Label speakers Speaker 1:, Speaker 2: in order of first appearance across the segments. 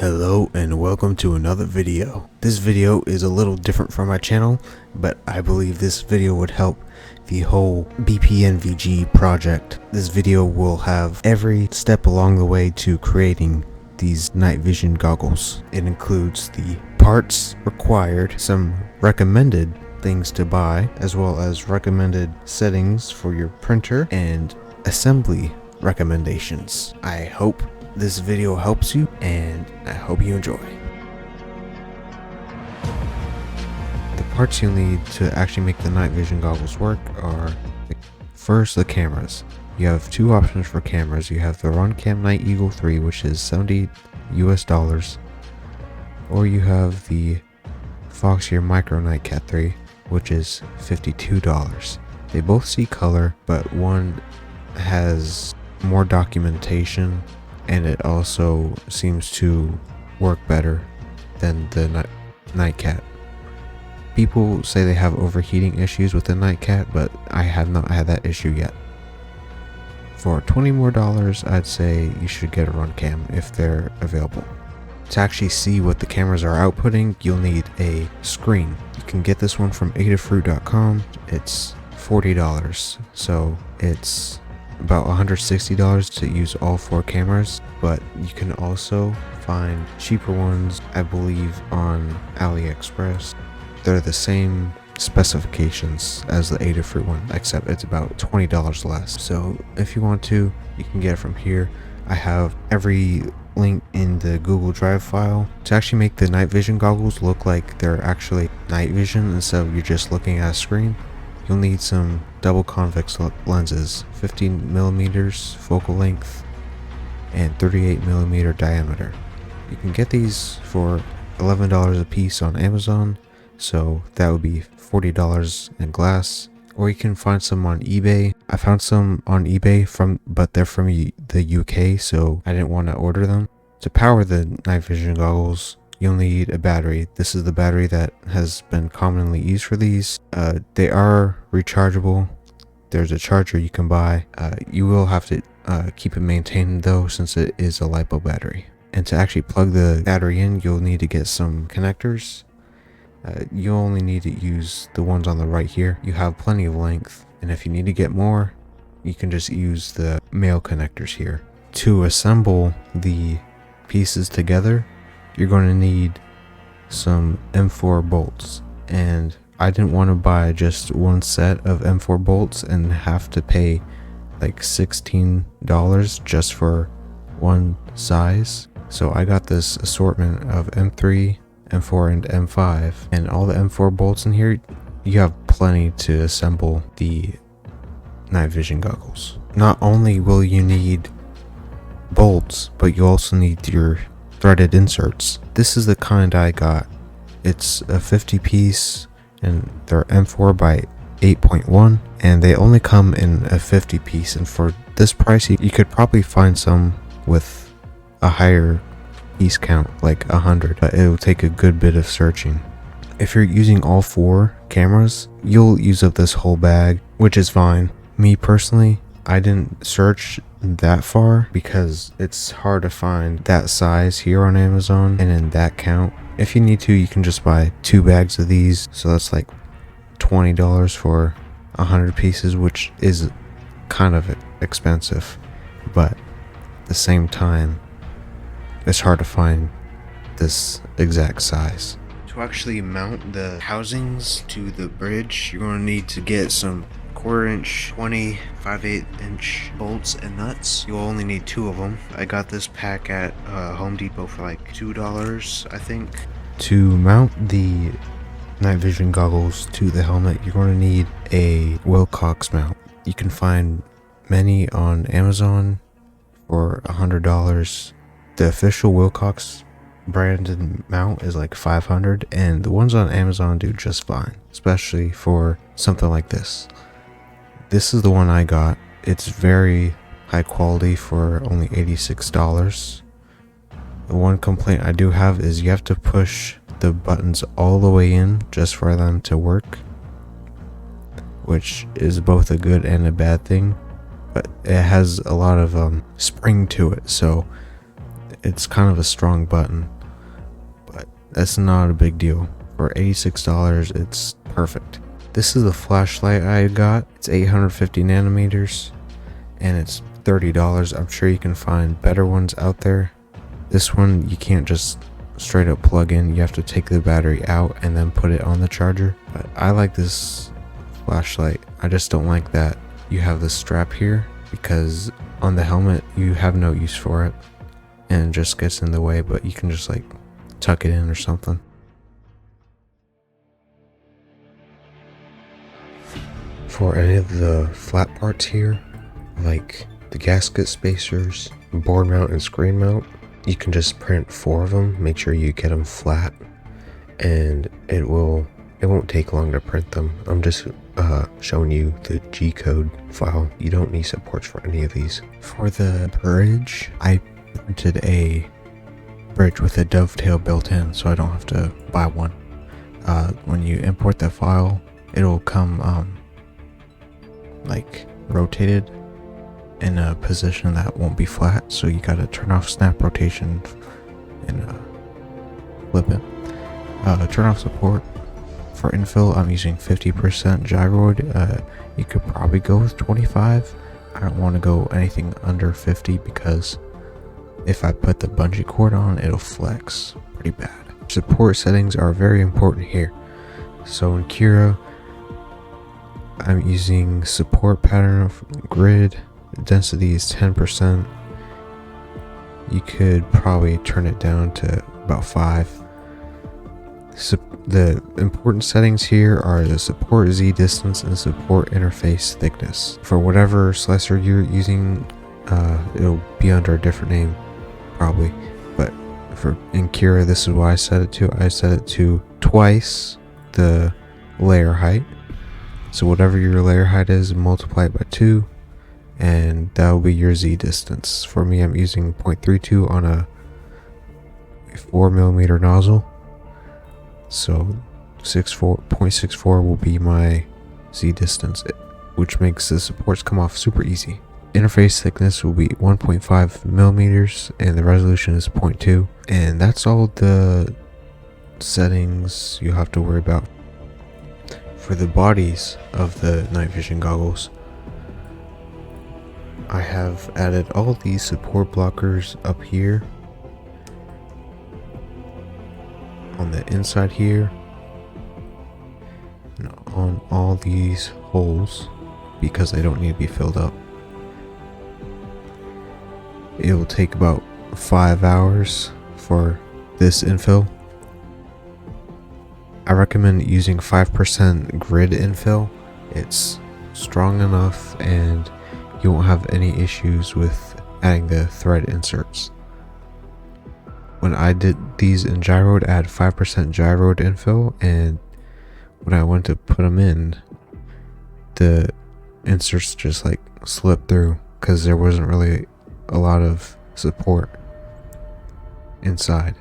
Speaker 1: Hello and welcome to another video. This video is a little different from my channel, but I believe this video would help the whole BPNVG project. This video will have every step along the way to creating these night vision goggles. It includes the parts required, some recommended things to buy, as well as recommended settings for your printer and assembly recommendations. I hope this video helps you, and I hope you enjoy. The parts you'll need to actually make the night vision goggles work are, first, the cameras. You have two options for cameras. You have the Runcam Night Eagle 3, which is $70 US, or you have the Foxeer Micro Night Cat 3, which is $52. They both see color, but one has more documentation, and it also seems to work better than the Night Cat. People say they have overheating issues with the Night Cat, but I have not had that issue yet. For $20 more, I'd say you should get a Runcam if they're available. To actually see what the cameras are outputting, you'll need a screen. You can get this one from adafruit.com. It's $40, so it's about $160 to use all four cameras, but you can also find cheaper ones, I believe, on AliExpress. They're the same specifications as the Adafruit one, except it's about $20 less. So if you want to, you can get it from here. I have every link in the Google Drive file. To actually make the night vision goggles look like they're actually night vision instead of you're just looking at a screen, you'll need some double convex lenses, 15mm focal length and 38mm diameter. You can get these for $11 a piece on Amazon, so that would be $40 in glass. Or you can find some on eBay. I found some on eBay but they're from the UK, so I didn't want to order them. To power the night vision goggles, you'll need a battery. This is the battery that has been commonly used for these. They are rechargeable. There's a charger you can buy. You will have to keep it maintained though, since it is a LiPo battery. And to actually plug the battery in, you'll need to get some connectors. You only need to use the ones on the right here. You have plenty of length, and if you need to get more, you can just use the male connectors here. To assemble the pieces together, you're going to need some M4 bolts, and I didn't want to buy just one set of M4 bolts and have to pay like $16 just for one size. So I got this assortment of M3, M4, and M5, and all the M4 bolts in here. You have plenty to assemble the night vision goggles. Not only will you need bolts, but you also need your threaded inserts. This is the kind I got. It's a 50 piece and they're M4 by 8.1, and they only come in a 50 piece, and for this price you could probably find some with a higher piece count, like 100, but it will take a good bit of searching. If you're using all four cameras, you'll use up this whole bag, which is fine. Me personally, I didn't search that far because it's hard to find that size here on Amazon and in that count. If you need to, you can just buy 2 bags of these, so that's like $20 for 100 pieces, which is kind of expensive, but at the same time it's hard to find this exact size. To actually mount the housings to the bridge, you're going to need to get some 1/4 inch, 5/8 inch bolts and nuts. You'll only need 2 of them. I got this pack at Home Depot for like $2, I think. To mount the night vision goggles to the helmet, you're going to need a Wilcox mount. You can find many on Amazon for $100. The official Wilcox branded mount is like $500, and the ones on Amazon do just fine, especially for something like this. This is the one I got. It's very high quality for only $86. The one complaint I do have is you have to push the buttons all the way in just for them to work, which is both a good and a bad thing, but it has a lot of spring to it, so it's kind of a strong button. that's not a big deal. For $86, it's perfect. This is the flashlight I got. It's 850 nanometers and it's $30. I'm sure you can find better ones out there. This one you can't just straight up plug in. You have to take the battery out and then put it on the charger. But I like this flashlight. I just don't like that you have this strap here, because on the helmet you have no use for it and it just gets in the way, but you can just like tuck it in or something. For any of the flat parts here, like the gasket spacers, board mount and screen mount, you can just print 4 of them. Make sure you get them flat and it won't take long to print them. I'm just showing you the G code file. You don't need supports for any of these. For the bridge, I printed a bridge with a dovetail built in, so I don't have to buy one. When you import that file, it'll come like rotated in a position that won't be flat, so you gotta turn off snap rotation and flip it. Turn off support. For infill, I'm using 50% gyroid. You could probably go with 25. I don't want to go anything under 50 because if I put the bungee cord on, it'll flex pretty bad. Support settings are very important here. So in Cura, I'm using support pattern of grid. Density is 10%. You could probably turn it down to about 5. The important settings here are the support Z distance and support interface thickness. For whatever slicer you're using, it'll be under a different name probably, but in Cura, this is what I set it to. I set it to twice the layer height. So whatever your layer height is, multiply it by 2, and that will be your Z distance. For me, I'm using 0.32 on a 4mm nozzle. So 0.64 will be my Z distance, which makes the supports come off super easy. Interface thickness will be 1.5 millimeters and the resolution is 0.2. And that's all the settings you have to worry about. For the bodies of the night vision goggles, I have added all these support blockers up here on the inside here and on all these holes because they don't need to be filled up. It will take about 5 hours for this infill. I recommend using 5% grid infill. It's strong enough and you won't have any issues with adding the thread inserts. When I did these in gyroid, I had 5% gyroid infill, and when I went to put them in, the inserts just like slipped through because there wasn't really a lot of support inside.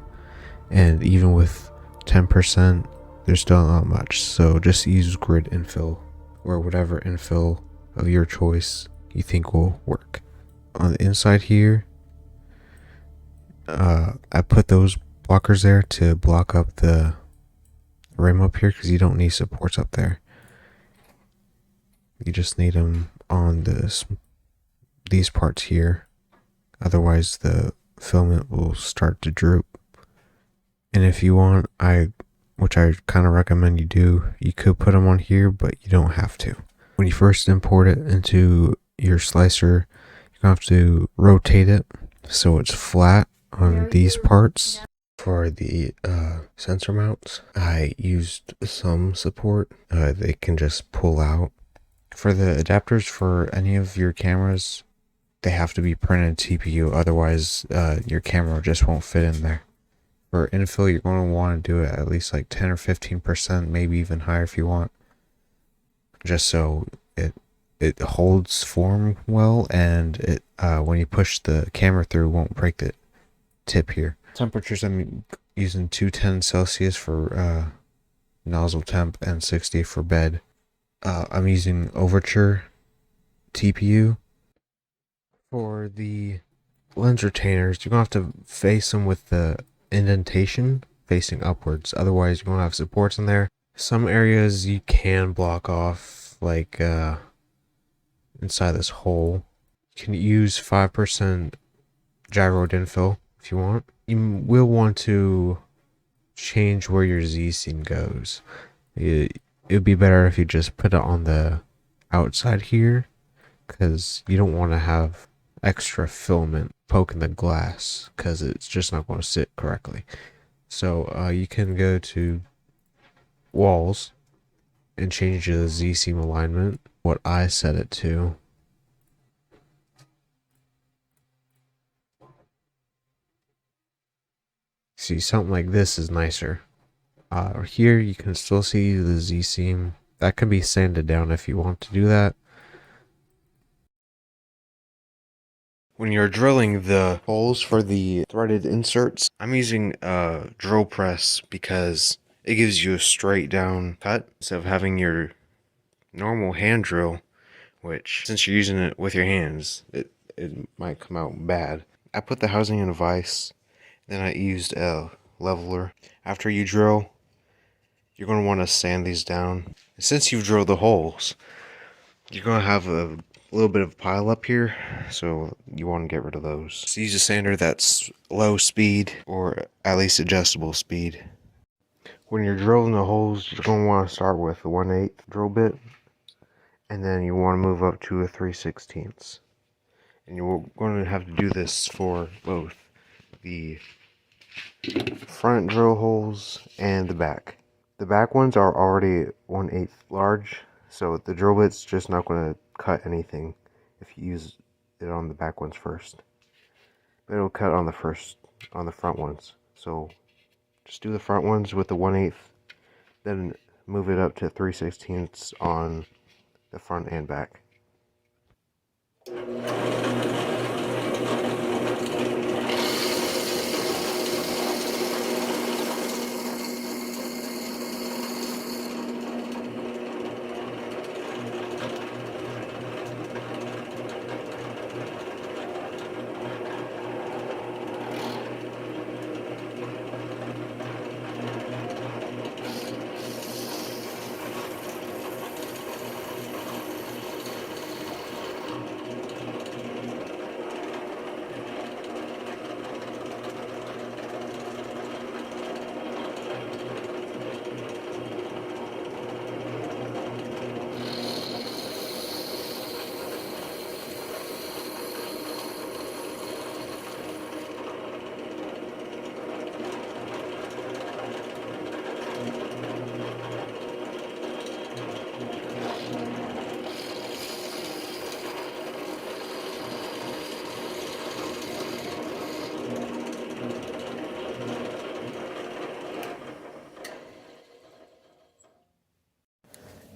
Speaker 1: And even with 10%, there's still not much. So just use grid infill or whatever infill of your choice you think will work. On the inside here, I put those blockers there to block up the rim up here because you don't need supports up there. You just need them on these parts here. Otherwise the filament will start to droop. And if you want, which I kind of recommend you do, you could put them on here, but you don't have to. When you first import it into your slicer, you're gonna have to rotate it so it's flat on these parts. For the sensor mounts, I used some support. They can just pull out. For the adapters for any of your cameras, they have to be printed TPU, otherwise your camera just won't fit in there. For infill, you're going to want to do it at least like 10 or 15%, maybe even higher if you want, just so it holds form well, and it when you push the camera through, won't break the tip here. Temperatures, I'm using 210 Celsius for nozzle temp and 60 for bed. I'm using Overture TPU. For the lens retainers, you're gonna have to face them with the indentation facing upwards. Otherwise, you're gonna have supports in there. Some areas you can block off, like inside this hole. You can use 5% gyro infill if you want. You will want to change where your Z seam goes. It would be better if you just put it on the outside here, because you don't want to have extra filament poking the glass, because it's just not going to sit correctly. So you can go to walls and change the Z seam alignment, what I set it to. See, something like this is nicer. Here you can still see the Z seam. That can be sanded down if you want to do that. When you're drilling the holes for the threaded inserts, I'm using a drill press because it gives you a straight down cut instead of having your normal hand drill, which, since you're using it with your hands, it might come out bad. I put the housing in a vise, then I used a leveler. After you drill, you're going to want to sand these down. Since you've drilled the holes, you're going to have a little bit of pile up here, so you want to get rid of those. So use a sander that's low speed, or at least adjustable speed. When you're drilling the holes, you're going to want to start with a 1/8 drill bit, and then you want to move up to a 3/16. And you're going to have to do this for both the front drill holes and the back. The back ones are already 1/8 large, so the drill bit's just not going to cut anything if you use it on the back ones first. But it'll cut on the front ones. So just do the front ones with the 1/8, then move it up to 3/16 on the front and back.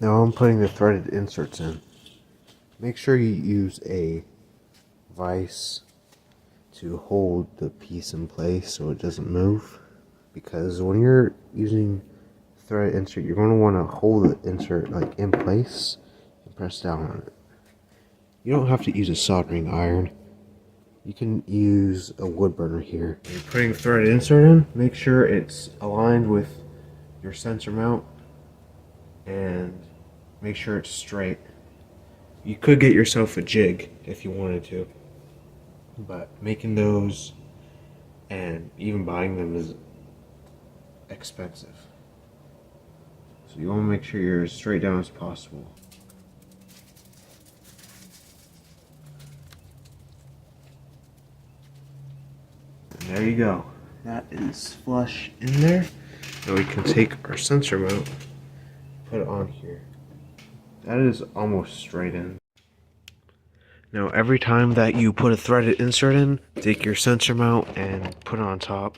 Speaker 1: Now I'm putting the threaded inserts in. Make sure you use a vise to hold the piece in place so it doesn't move, because when you're using threaded insert, you're going to want to hold the insert like in place and press down on it. You don't have to use a soldering iron. You can use a wood burner here. When you're putting threaded insert in, make sure it's aligned with your sensor mount and make sure it's straight. You could get yourself a jig if you wanted to, but making those and even buying them is expensive. So you want to make sure you're as straight down as possible. And there you go. That is flush in there. Now we can take our sensor mount, put it on here. That is almost straight in. Now every time that you put a threaded insert in, take your sensor mount and put it on top.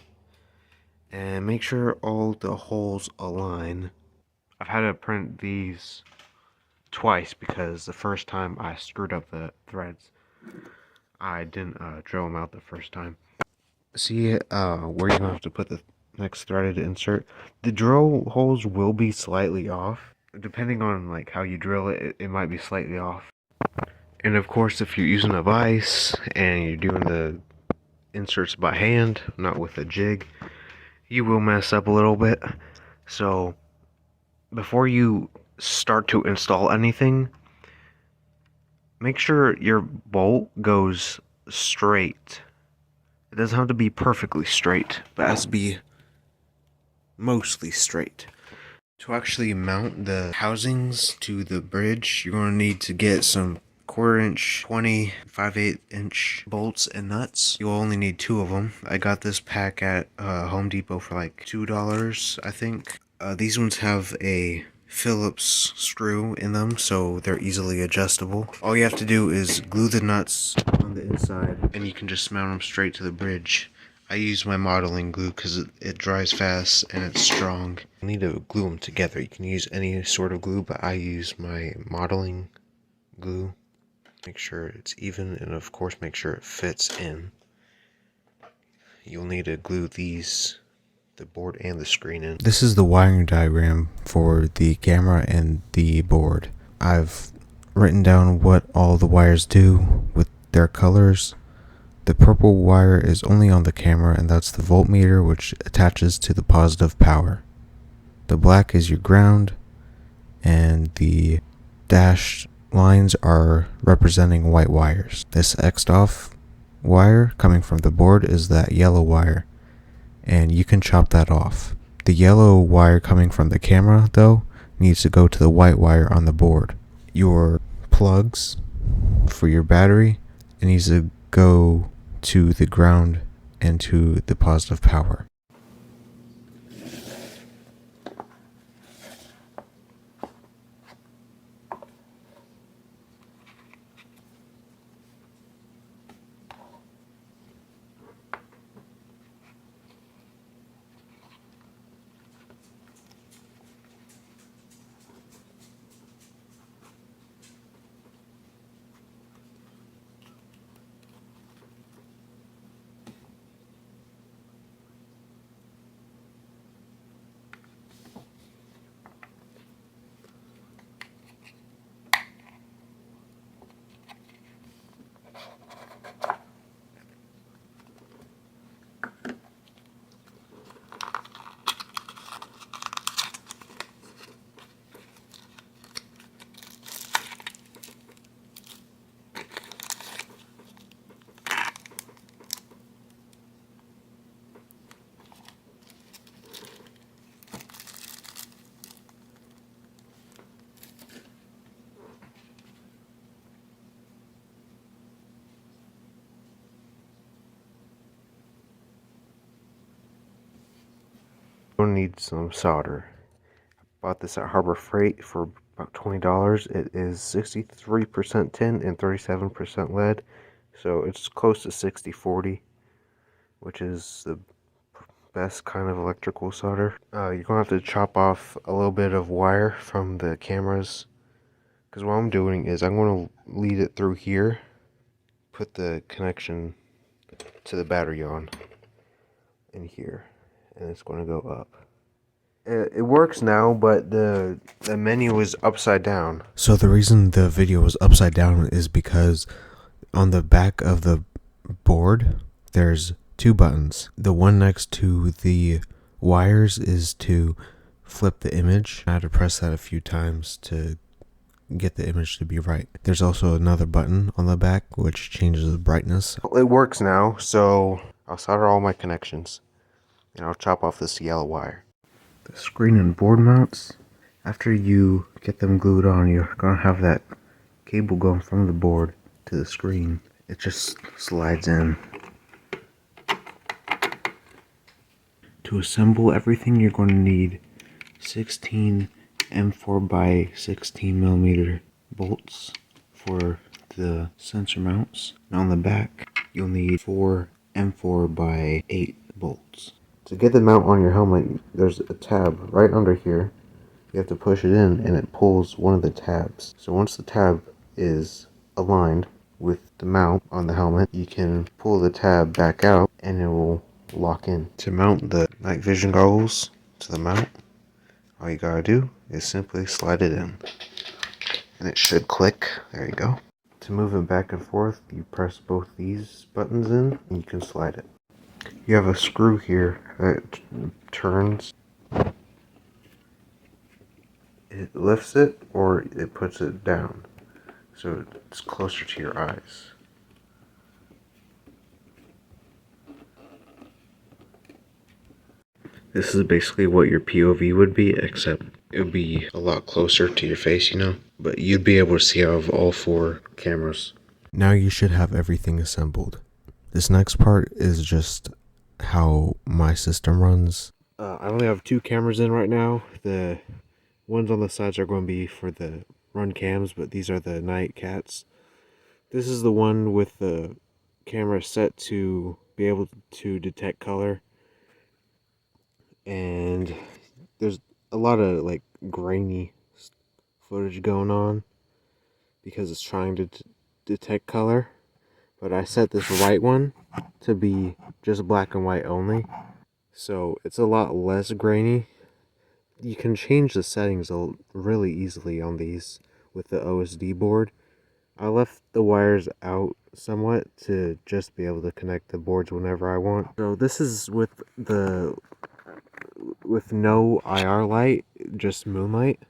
Speaker 1: And make sure all the holes align. I've had to print these twice because the first time I screwed up the threads. I didn't drill them out the first time. See where you have to put the next threaded insert? The drill holes will be slightly off. Depending on like how you drill it, it might be slightly off. And of course, if you're using a vise and you're doing the inserts by hand, not with a jig, you will mess up a little bit. So before you start to install anything, make sure your bolt goes straight. It doesn't have to be perfectly straight, but it has to be mostly straight. To actually mount the housings to the bridge, you're going to need to get some 1/4 inch, 20, 5/8 inch bolts and nuts. You'll only need 2 of them. I got this pack at Home Depot for like $2, I think. These ones have a Phillips screw in them, so they're easily adjustable. All you have to do is glue the nuts on the inside, and you can just mount them straight to the bridge. I use my modeling glue because it dries fast and it's strong. You need to glue them together. You can use any sort of glue, but I use my modeling glue. Make sure it's even, and of course make sure it fits in. You'll need to glue these, the board and the screen in. This is the wiring diagram for the camera and the board. I've written down what all the wires do with their colors. The purple wire is only on the camera, and that's the voltmeter, which attaches to the positive power. The black is your ground, and the dashed lines are representing white wires. This X'd off wire coming from the board is that yellow wire, and you can chop that off. The yellow wire coming from the camera, though, needs to go to the white wire on the board. Your plugs for your battery, it needs to go to the ground and to the positive power. You'll need some solder. Bought this at Harbor Freight for about $20. It is 63% tin and 37% lead, so it's close to 60-40, which is the best kind of electrical solder. You're gonna have to chop off a little bit of wire from the cameras, because what I'm doing is I'm gonna lead it through here, put the connection to the battery on in here, and it's gonna go up. It works now, but the menu is upside down. So the reason the video was upside down is because on the back of the board, there's 2 buttons. The one next to the wires is to flip the image. I had to press that a few times to get the image to be right. There's also another button on the back which changes the brightness. It works now, so I'll solder all my connections, and I'll chop off this yellow wire. The screen and board mounts, after you get them glued on, you're gonna have that cable going from the board to the screen. It just slides in. To assemble everything, you're going to need 16 M4 by 16 millimeter bolts for the sensor mounts. And on the back, you'll need 4 M4 by 8 bolts. To get the mount on your helmet, there's a tab right under here. You have to push it in and it pulls one of the tabs. So once the tab is aligned with the mount on the helmet, you can pull the tab back out and it will lock in. To mount the night vision goggles to the mount, all you gotta do is simply slide it in. And it should click. There you go. To move it back and forth, you press both these buttons in and you can slide it. You have a screw here that turns. It lifts it or it puts it down, so it's closer to your eyes. This is basically what your POV would be, except it would be a lot closer to your face, you know? But you'd be able to see out of all 4 cameras. Now you should have everything assembled. This next part is just how my system runs. I only have 2 cameras in right now. The ones on the sides are going to be for the run cams, but these are the night cats. This is the one with the camera set to be able to detect color. And there's a lot of like grainy footage going on because it's trying to detect color. But I set this right one to be just black and white only, so it's a lot less grainy. You can change the settings really easily on these with the OSD board. I left the wires out somewhat to just be able to connect the boards whenever I want. So this is with no IR light, just moonlight.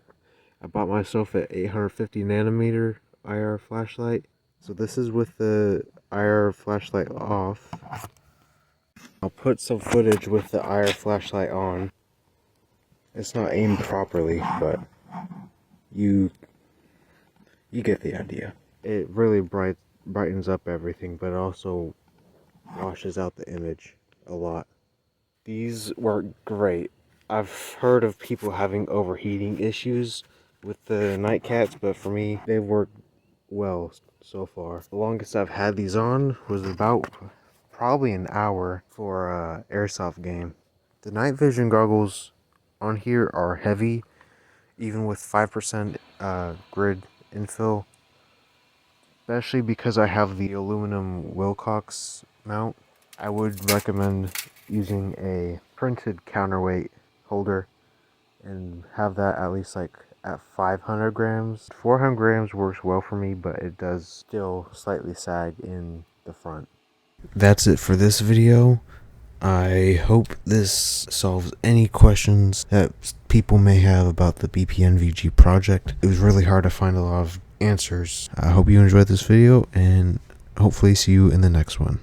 Speaker 1: I bought myself an 850 nanometer IR flashlight. So this is with the IR flashlight off. I'll put some footage with the IR flashlight on. It's not aimed properly, but you get the idea. It really brightens up everything, but it also washes out the image a lot. These work great. I've heard of people having overheating issues with the night cats, but for me, they work well so far. The longest I've had these on was about probably an hour for a airsoft game. The night vision goggles on here are heavy, even with 5% grid infill, especially because I have the aluminum Wilcox mount. I would recommend using a printed counterweight holder and have that at least like at 500 grams. 400 grams works well for me, but it does still slightly sag in the front. That's it for this video. I hope this solves any questions that people may have about the BPNVG project. It was really hard to find a lot of answers. I hope you enjoyed this video and hopefully see you in the next one.